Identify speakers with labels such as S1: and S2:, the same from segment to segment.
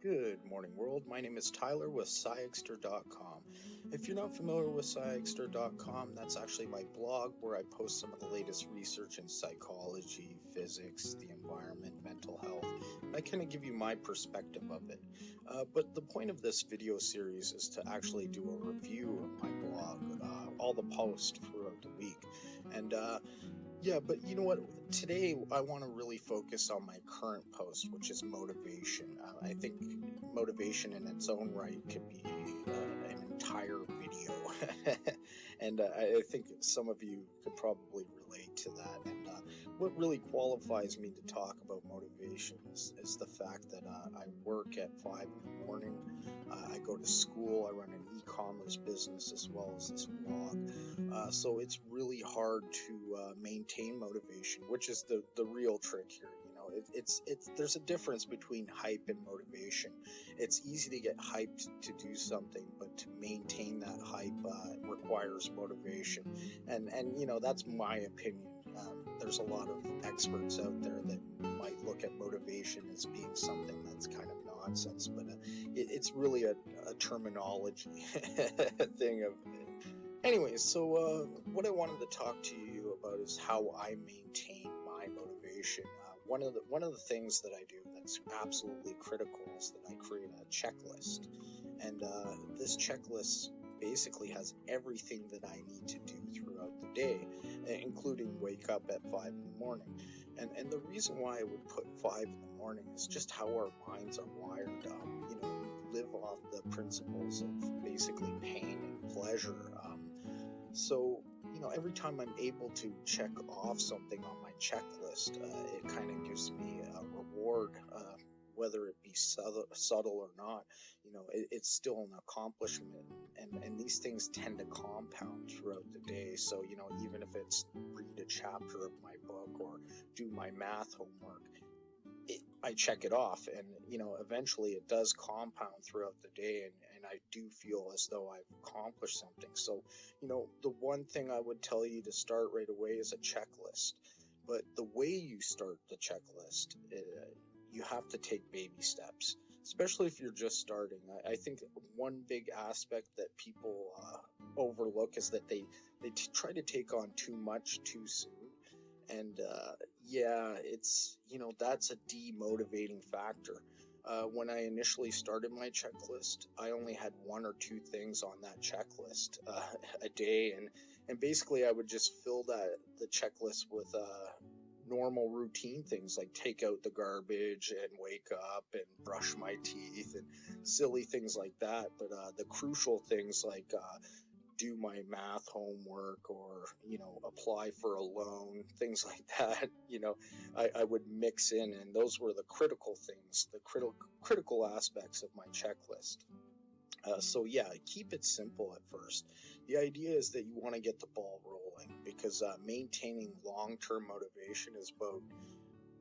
S1: Good morning, world. My name is Tyler with Sciextor.com. If you're not familiar with Sciextor.com, that's actually my blog where I post some of the latest research in psychology, physics, the environment, mental health. And I kind of give you my perspective of it. But the point of this video series is to actually do a review of my blog, all the posts throughout the week. And yeah, but you know what? Today I want to really focus on my current post, which is motivation. I think motivation in its own right could be an entire video. And I think some of you could probably relate to that. And what really qualifies me to talk about motivation is the fact that I work at 5 in the morning. I go to school. I run an e-commerce business as well as this blog. So it's really hard to maintain motivation, which is the real trick here. You know, there's a difference between hype and motivation. It's easy to get hyped to do something, but to maintain that hype requires motivation. And you know, that's my opinion. There's a lot of experts out there that might look at motivation as being something that's kind of nonsense, but it's really a terminology thing of. Anyways, so what I wanted to talk to you about is how I maintain my motivation. One of the things that I do that's absolutely critical is that I create a checklist, and this checklist basically has everything that I need to do throughout the day, including wake up at 5 in the morning. And the reason why I would put 5 in the morning is just how our minds are wired. You know, we live off the principles of basically pain and pleasure. So, you know, every time I'm able to check off something on my checklist, it kind of gives me a reward, whether it be subtle or not. You know, it's still an accomplishment, and these things tend to compound throughout the day. So, you know, even if it's read a chapter of my book or do my math homework, I check it off, and you know, eventually it does compound throughout the day, and I do feel as though I've accomplished something. So, you know, the one thing I would tell you to start right away is a checklist. But the way you start the checklist, you have to take baby steps, especially if you're just starting. I think one big aspect that people overlook is that they try to take on too much too soon. And yeah, it's, you know, that's a demotivating factor. When I initially started my checklist, I only had 1 or 2 things on that checklist a day, and basically I would just fill the checklist with normal routine things like take out the garbage and wake up and brush my teeth and silly things like that. But the crucial things like do my math homework or, you know, apply for a loan, things like that, you know, I would mix in, and those were the critical things, the critical aspects of my checklist. So yeah, keep it simple at first. The idea is that you want to get the ball rolling, because maintaining long-term motivation is about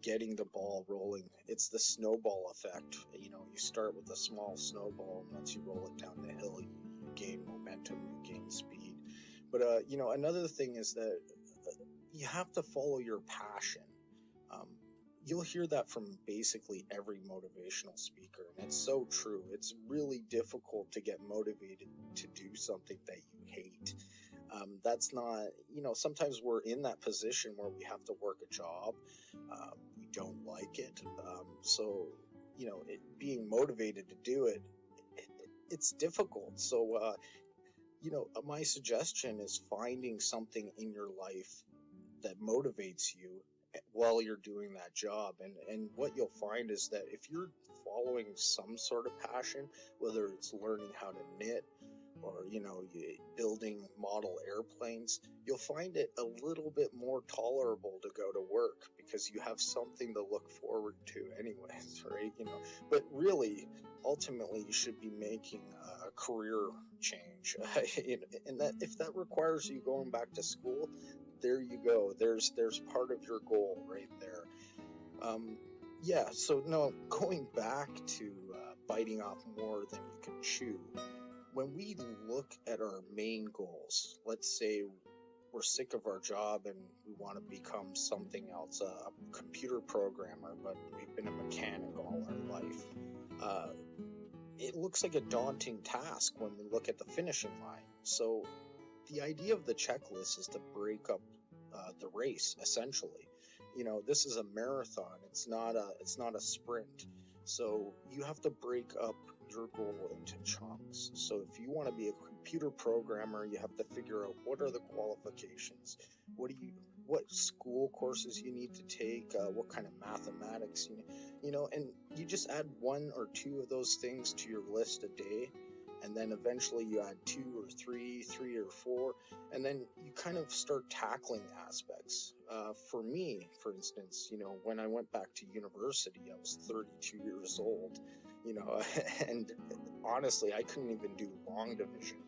S1: getting the ball rolling. It's the snowball effect. You know, you start with a small snowball, and once you roll it down the hill, you gain momentum, you gain speed. But you know, another thing is that you have to follow your passion. You'll hear that from basically every motivational speaker, and it's so true. It's really difficult to get motivated to do something that you hate. That's not, you know, sometimes we're in that position where we have to work a job. We don't like it. So, you know, being motivated to do it, it's difficult. So, you know, my suggestion is finding something in your life that motivates you while you're doing that job. And what you'll find is that if you're following some sort of passion, whether it's learning how to knit or, you know, building model airplanes, you'll find it a little bit more tolerable to go to work because you have something to look forward to anyways, right? You know, but really, ultimately, you should be making a career change. And that, if that requires you going back to school, there you go. There's part of your goal right there. Yeah, so no, going back to biting off more than you can chew. When we look at our main goals, let's say we're sick of our job and we want to become something else, a computer programmer, but we've been a mechanic all our life. it looks like a daunting task when we look at the finishing line. So the idea of the checklist is to break up the race, essentially. This is a marathon. It's not a sprint. So you have to break up your goal into chunks. So if you want to be a computer programmer, you have to figure out what are the qualifications, what school courses you need to take, what kind of mathematics and you just add one or two of those things to your list a day, and then eventually you add two or three or four, and then you kind of start tackling aspects. For me, for instance, when I went back to university, I was 32 years old, and honestly, I couldn't even do long division.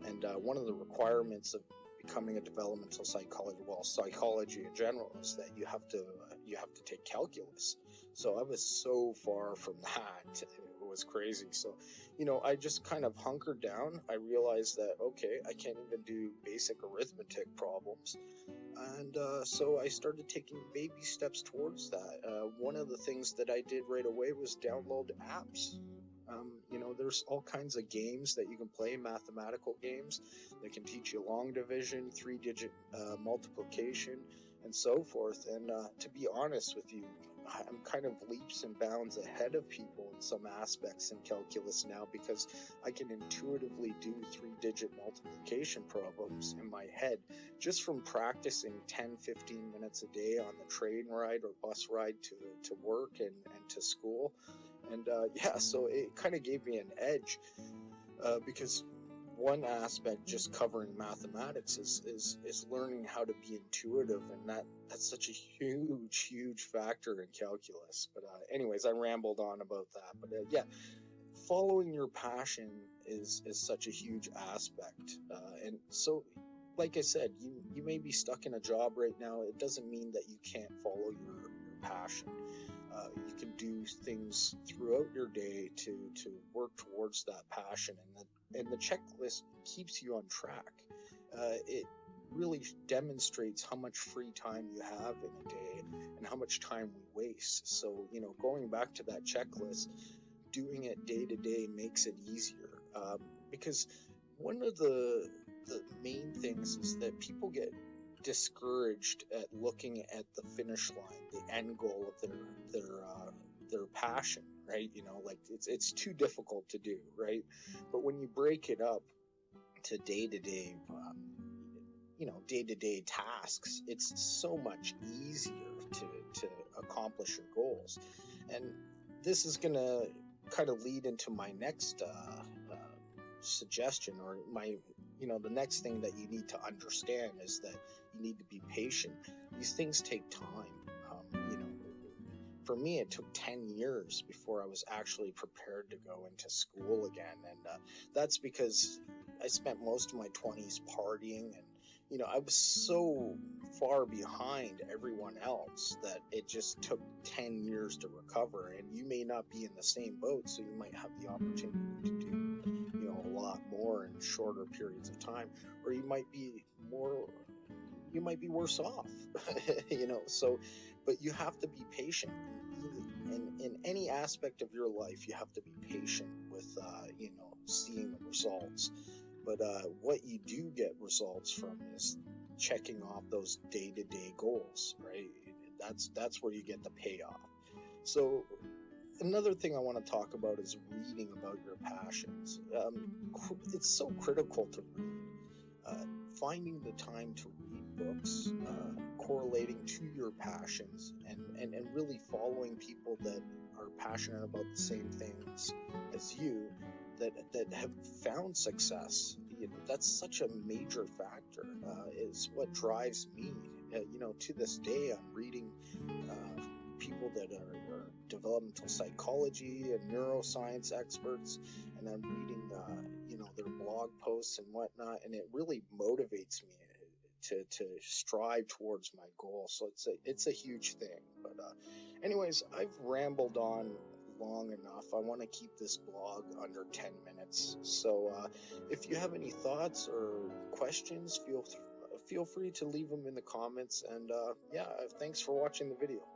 S1: And one of the requirements of becoming a developmental psychology in general, is that you have to take calculus. So I was so far from that. It was crazy. So, I just kind of hunkered down. I realized that, okay, I can't even do basic arithmetic problems. And so I started taking baby steps towards that. One of the things that I did right away was download apps. There's all kinds of games that you can play, mathematical games that can teach you long division, 3-digit multiplication, and so forth. And to be honest with you, I'm kind of leaps and bounds ahead of people in some aspects in calculus now, because I can intuitively do 3-digit multiplication problems in my head just from practicing 10-15 minutes a day on the train ride or bus ride to work and to school. And so it kind of gave me an edge, because one aspect, just covering mathematics, is learning how to be intuitive, and that's such a huge factor in calculus. But anyways, I rambled on about that. But following your passion is such a huge aspect, and so, like I said, you may be stuck in a job right now. It doesn't mean that you can't follow your passion. You can do things throughout your day to work towards that passion, and the checklist keeps you on track. It really demonstrates how much free time you have in a day and how much time we waste. So, going back to that checklist, doing it day to day makes it easier, because one of the main things is that people get discouraged at looking at the finish line, the end goal of their passion, right? Like it's too difficult to do, right? But when you break it up to day-to-day tasks, it's so much easier to accomplish your goals. And this is going to kind of lead into my next suggestion, or the next thing that you need to understand is that you need to be patient. These things take time. For me, it took 10 years before I was actually prepared to go into school again. And that's because I spent most of my 20s partying, and I was so far behind everyone else that it just took 10 years to recover. And you may not be in the same boat, so you might have the opportunity to do a lot more in shorter periods of time, or you might be worse off. So, but you have to be patient. In any aspect of your life, you have to be patient with seeing the results. But what you do get results from is checking off those day-to-day goals, right? That's where you get the payoff. So another thing I want to talk about is reading about your passions. It's so critical to read. Finding the time to read books, correlating to your passions, and really following people that are passionate about the same things as you, that have found success. That's such a major factor. Is what drives me. To this day, I'm reading people that are developmental psychology and neuroscience experts, and I'm reading their blog posts and whatnot, and it really motivates me to strive towards my goal. So it's a huge thing. But anyways, I've rambled on long enough. I want to keep this blog under 10 minutes. So if you have any thoughts or questions, feel free to leave them in the comments. And thanks for watching the video.